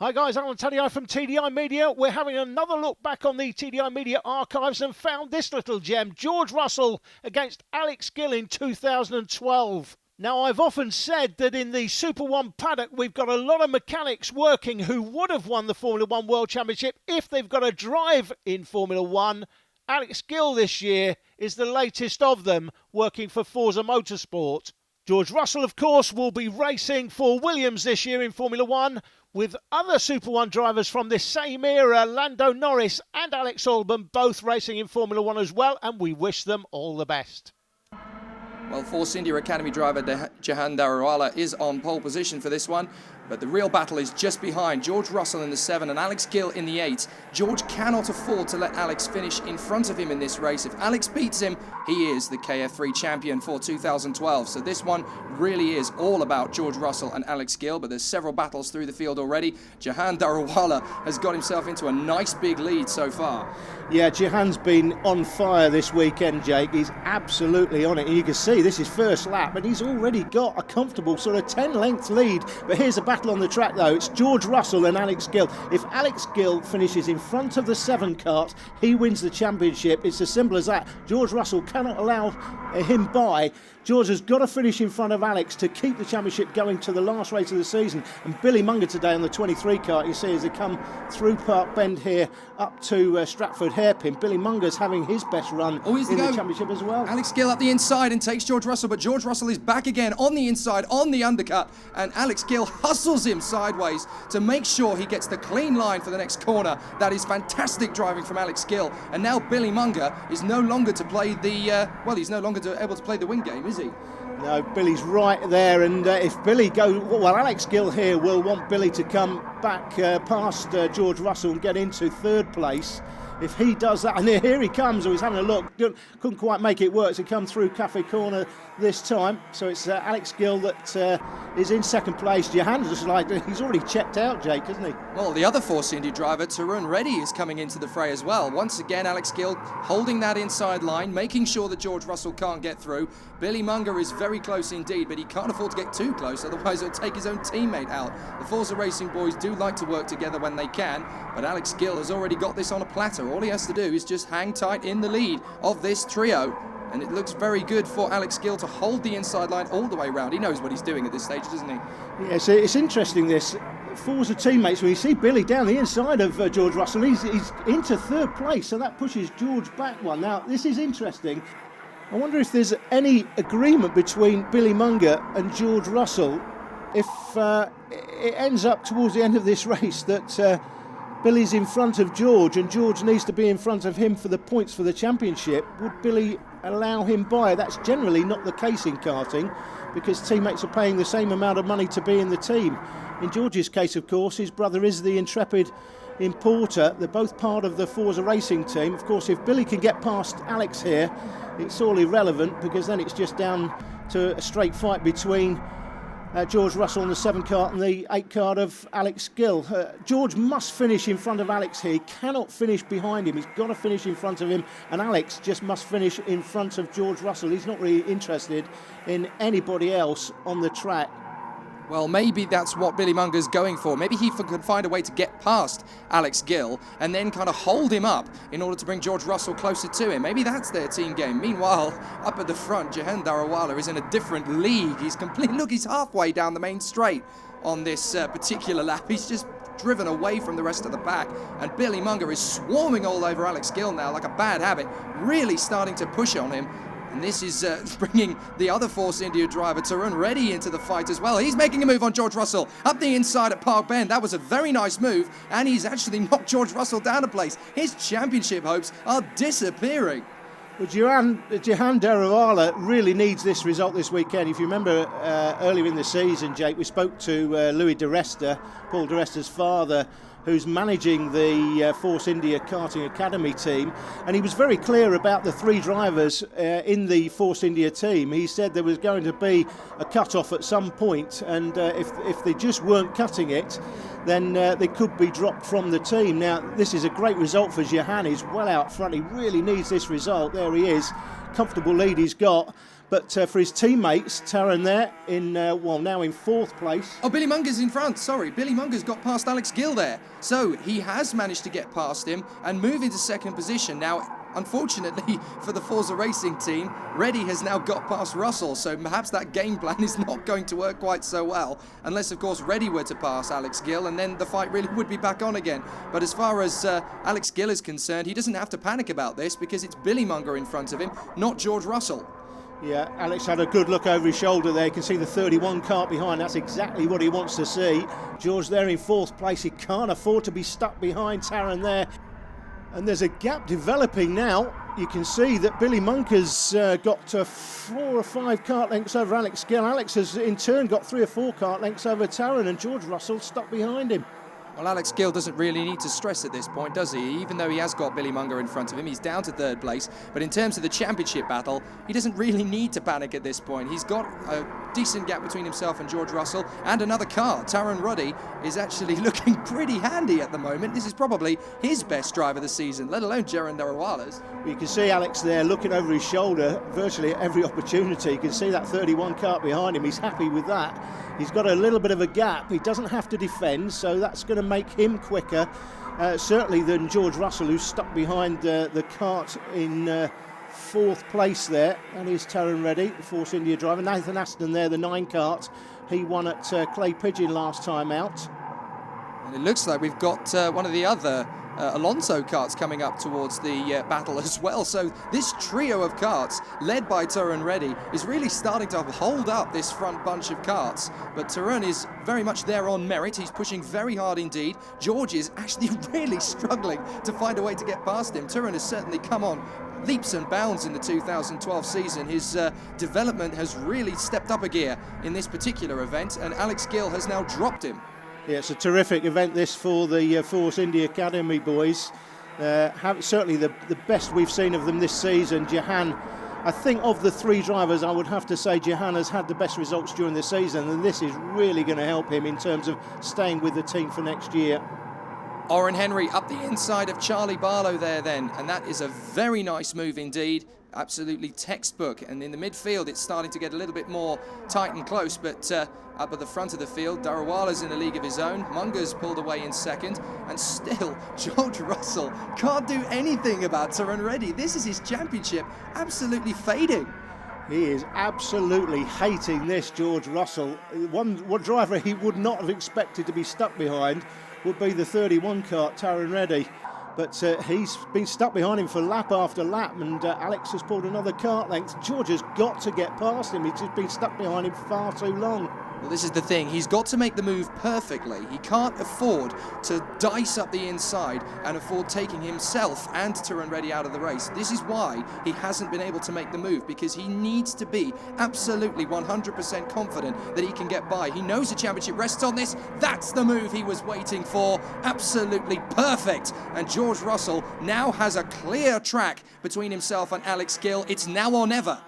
Hi guys, I'm Teddy from TDI Media. We're having another look back on the TDI Media archives and found this little gem, George Russell against Alex Gill in 2012. Now, I've often said that in the Super 1 paddock, we've got a lot of mechanics working who would have won the Formula 1 World Championship if they've got a drive in Formula 1. Alex Gill this year is the latest of them, working for Forza Motorsport. George Russell, of course, will be racing for Williams this year in Formula 1, with other Super 1 drivers from this same era, Lando Norris and Alex Albon, both racing in Formula 1 as well, and we wish them all the best. Well, Force India Academy driver Jahan Darawala is on pole position for this one, but the real battle is just behind. George Russell in the 7 and Alex Gill in the 8. George cannot afford to let Alex finish in front of him in this race. If Alex beats him, he is the KF3 champion for 2012. So this one really is all about George Russell and Alex Gill, but there's several battles through the field already. Jahan Darawala has got himself into a nice big lead so far. Yeah, Jahan's been on fire this weekend, Jake. He's absolutely on it. And you can see this is first lap, and he's already got a comfortable sort of 10-length lead. But here's a battle on the track, though. It's George Russell and Alex Gill. If Alex Gill finishes in front of the 7 kart, he wins the championship. It's as simple as that. George Russell cannot allow him by. George has got to finish in front of Alex to keep the championship going to the last race of the season. And Billy Munger today on the 23 kart, you see as they come through Park Bend here up to Stratford Hairpin. Billy Munger's having his best run in the championship as well. Alex Gill up the inside and takes George Russell, but George Russell is back again on the inside, on the undercut, and Alex Gill hustles him sideways to make sure he gets the clean line for the next corner. That is fantastic driving from Alex Gill. And now Billy Munger is no longer to play the, he's no longer able to play the win game, is he? No, Billy's right there, and if Billy Alex Gill here will want Billy to come back past George Russell and get into 3rd place. If he does that, and here he comes, or he's having a look, couldn't quite make it work to come through Cafe Corner this time. So it's Alex Gill that is in 2nd place. Jahan's just like, he's already checked out, Jake, isn't he? Well, the other Force India driver, Tarun Reddy, is coming into the fray as well. Once again, Alex Gill holding that inside line, making sure that George Russell can't get through. Billy Munger is very close indeed, but he can't afford to get too close, otherwise he'll take his own teammate out. The Forza Racing boys do like to work together when they can, but Alex Gill has already got this on a platter. All he has to do is just hang tight in the lead of this trio. And it looks very good for Alex Gill to hold the inside line all the way around. He knows what he's doing at this stage, doesn't he? Yeah, so it's interesting this. Forza teammates, when you see Billy down the inside of George Russell, he's into 3rd place, so that pushes George back one. Now, this is interesting. I wonder if there's any agreement between Billy Munger and George Russell if it ends up towards the end of this race that Billy's in front of George and George needs to be in front of him for the points for the championship. Would Billy allow him by? That's generally not the case in karting because teammates are paying the same amount of money to be in the team. In George's case, of course, his brother is the intrepid importer. They're both part of the Forza Racing team. Of course, if Billy can get past Alex here, it's all irrelevant because then it's just down to a straight fight between George Russell on the 7 kart and the 8 kart of Alex Gill. George must finish in front of Alex here. He cannot finish behind him. He's got to finish in front of him. And Alex just must finish in front of George Russell. He's not really interested in anybody else on the track. Well, maybe that's what Billy Munger's going for. Maybe he could find a way to get past Alex Gill and then kind of hold him up in order to bring George Russell closer to him. Maybe that's their team game. Meanwhile, up at the front, Jahan Darawala is in a different league. He's halfway down the main straight on this particular lap. He's just driven away from the rest of the pack, and Billy Munger is swarming all over Alex Gill now like a bad habit, really starting to push on him. And this is bringing the other Force India driver, Tarun Reddy, into the fight as well. He's making a move on George Russell up the inside at Park Bend. That was a very nice move, and he's actually knocked George Russell down a place. His championship hopes are disappearing. Well, Jahan Darawala really needs this result this weekend. If you remember earlier in the season, Jake, we spoke to Louis de Resta, Paul de Resta's father, who's managing the Force India Karting Academy team, and he was very clear about the 3 drivers in the Force India team. He said there was going to be a cut-off at some point, and if they just weren't cutting it, then they could be dropped from the team. Now, this is a great result for Jahan. He's well out front. He really needs this result. There he is. Comfortable lead he's got. But for his teammates, Taran there in, now in 4th place. Oh, Billy Munger's in front. Sorry, Billy Munger's got past Alex Gill there. So he has managed to get past him and move into 2nd position. Now, unfortunately for the Forza Racing team, Reddy has now got past Russell, so perhaps that game plan is not going to work quite so well, unless of course Reddy were to pass Alex Gill, and then the fight really would be back on again. But as far as Alex Gill is concerned, he doesn't have to panic about this because it's Billy Munger in front of him, not George Russell. Yeah, Alex had a good look over his shoulder there. You can see the 31 kart behind. That's exactly what he wants to see. George there in 4th place. He can't afford to be stuck behind Taran there. And there's a gap developing now. You can see that Billy Munger's got 4 or 5 kart lengths over Alex Gill. Alex has in turn got 3 or 4 kart lengths over Taran, and George Russell stuck behind him. Well, Alex Gill doesn't really need to stress at this point, does he? Even though he has got Billy Munger in front of him, he's down to 3rd place. But in terms of the championship battle, he doesn't really need to panic at this point. He's got a decent gap between himself and George Russell, and another car. Taran Ruddy is actually looking pretty handy at the moment. This is probably his best drive of the season, let alone Jaron Darawala's. You can see Alex there looking over his shoulder virtually at every opportunity. You can see that 31 kart behind him. He's happy with that. He's got a little bit of a gap. He doesn't have to defend, so that's going to make him quicker, certainly than George Russell, who's stuck behind the kart in 4th place there. And here's Taran Reddy, the Force India driver. Nathan Aston there, the 9 kart. He won at Clay Pigeon last time out. And it looks like we've got one of the other Alonso karts coming up towards the battle as well. So this trio of karts, led by Taran Reddy, is really starting to hold up this front bunch of karts. But Taran is very much there on merit. He's pushing very hard indeed. George is actually really struggling to find a way to get past him. Taran has certainly come on leaps and bounds in the 2012 season. His development has really stepped up a gear in this particular event, and Alex Gill has now dropped him. Yeah, it's a terrific event this for the Force India Academy boys. Certainly the best we've seen of them this season. Jahan, I think of the 3 drivers, I would have to say Jahan has had the best results during the season, and this is really going to help him in terms of staying with the team for next year. Oren Henry up the inside of Charlie Barlow there then, and that is a very nice move indeed. Absolutely textbook, and in the midfield it's starting to get a little bit more tight and close, but up at the front of the field, Darawala's in a league of his own. Munger's pulled away in 2nd, and still George Russell can't do anything about Taran Reddy. This is his championship absolutely fading. He is absolutely hating this, George Russell. One driver he would not have expected to be stuck behind would be the 31 kart, Taran Reddy. But he's been stuck behind him for lap after lap, and Alex has pulled another kart length. George has got to get past him. He's just been stuck behind him far too long. Well, this is the thing. He's got to make the move perfectly. He can't afford to dice up the inside and afford taking himself and Taran Reddy out of the race. This is why he hasn't been able to make the move, because he needs to be absolutely 100% confident that he can get by. He knows the championship rests on this. That's the move he was waiting for. Absolutely perfect. And George Russell now has a clear track between himself and Alex Gill. It's now or never.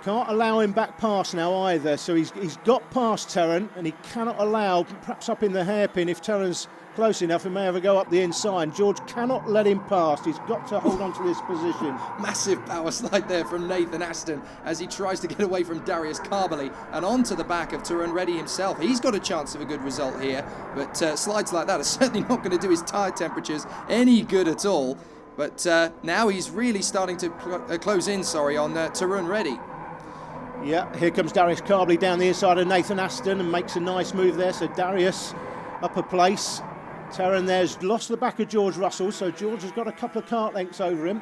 Can't allow him back past now either, so he's got past Taran, and he cannot allow, perhaps up in the hairpin, if Taran's close enough, he may have a go up the inside. George cannot let him past. He's got to hold on to this position. Massive Power slide there from Nathan Aston as he tries to get away from Darius Carbally and onto the back of Taran Reddy himself. He's got a chance of a good result here, but slides like that are certainly not going to do his tyre temperatures any good at all. But now he's really starting to close in, on Taran Reddy. Yeah, here comes Darius Carbally down the inside of Nathan Aston and makes a nice move there. So Darius up a place. Taran there's lost the back of George Russell, so George has got a couple of kart lengths over him.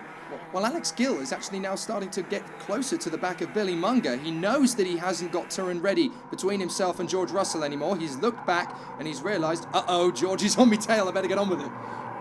Well, Alex Gill is actually now starting to get closer to the back of Billy Munger. He knows that he hasn't got Taran Reddy between himself and George Russell anymore. He's looked back and he's realised, uh-oh, George is on my tail, I better get on with it.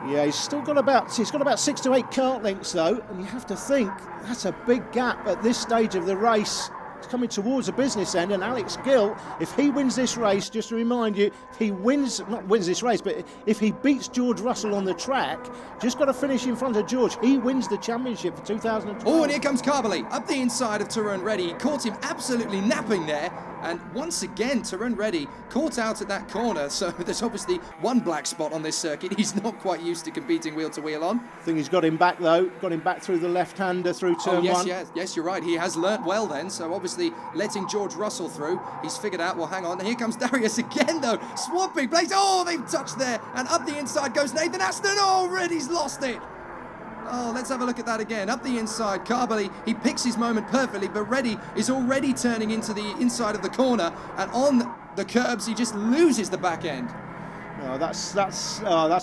Yeah, he's got about 6 to 8 kart lengths though, and you have to think that's a big gap at this stage of the race. Coming towards the business end, and Alex Gill, if he wins this race, just to remind you, if he not wins this race, but if he beats George Russell on the track, just got to finish in front of George, he wins the championship for 2012. Oh, and here comes Carbally up the inside of Taran Reddy. He caught him absolutely napping there, And once again, Tarun Reddy caught out at that corner, so there's obviously one black spot on this circuit he's not quite used to competing wheel to wheel on. I think he's got him back though, got him back through the left-hander through turn one. Yes, you're right, he has learnt well then, so obviously letting George Russell through, he's figured out, well hang on, here comes Darius again though, swapping blades, oh they've touched there, and up the inside goes Nathan Aston, oh Reddy's lost it. Oh, let's have a look at that again. Up the inside, Carbally, he picks his moment perfectly, but Reddy is already turning into the inside of the corner, and on the curbs, he just loses the back end. Oh, that's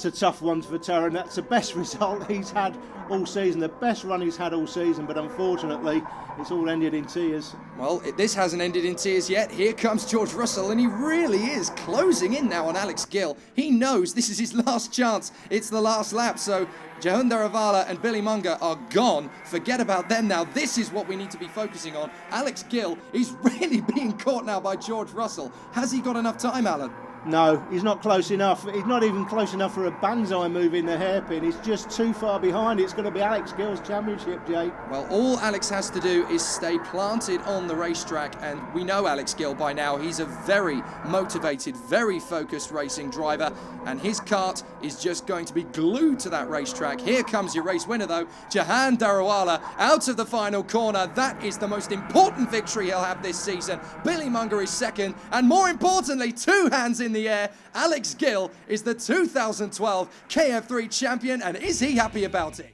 a tough one for Tarun. That's the best result he's had all season, the best run he's had all season, but unfortunately, it's all ended in tears. Well, this hasn't ended in tears yet. Here comes George Russell, and he really is closing in now on Alex Gill. He knows this is his last chance. It's the last lap, so Jahan Daravala and Billy Munger are gone. Forget about them now. This is what we need to be focusing on. Alex Gill is really being caught now by George Russell. Has he got enough time, Alan? No, he's not close enough. He's not even close enough for a banzai move in the hairpin. He's just too far behind. It's going to be Alex Gill's championship, Jake. Well, all Alex has to do is stay planted on the racetrack, and we know Alex Gill by now. He's a very motivated, very focused racing driver, and his kart is just going to be glued to that racetrack. Here comes your race winner, though, Jahan Darawala, out of the final corner. That is the most important victory he'll have this season. Billy Munger is second, and more importantly, two hands in the air. Alex Gill is the 2012 KF3 champion, and is he happy about it?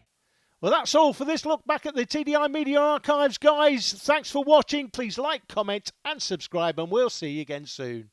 Well, that's all for this look back at the TDI Media Archives, guys. Thanks for watching. Please like, comment and subscribe, and we'll see you again soon.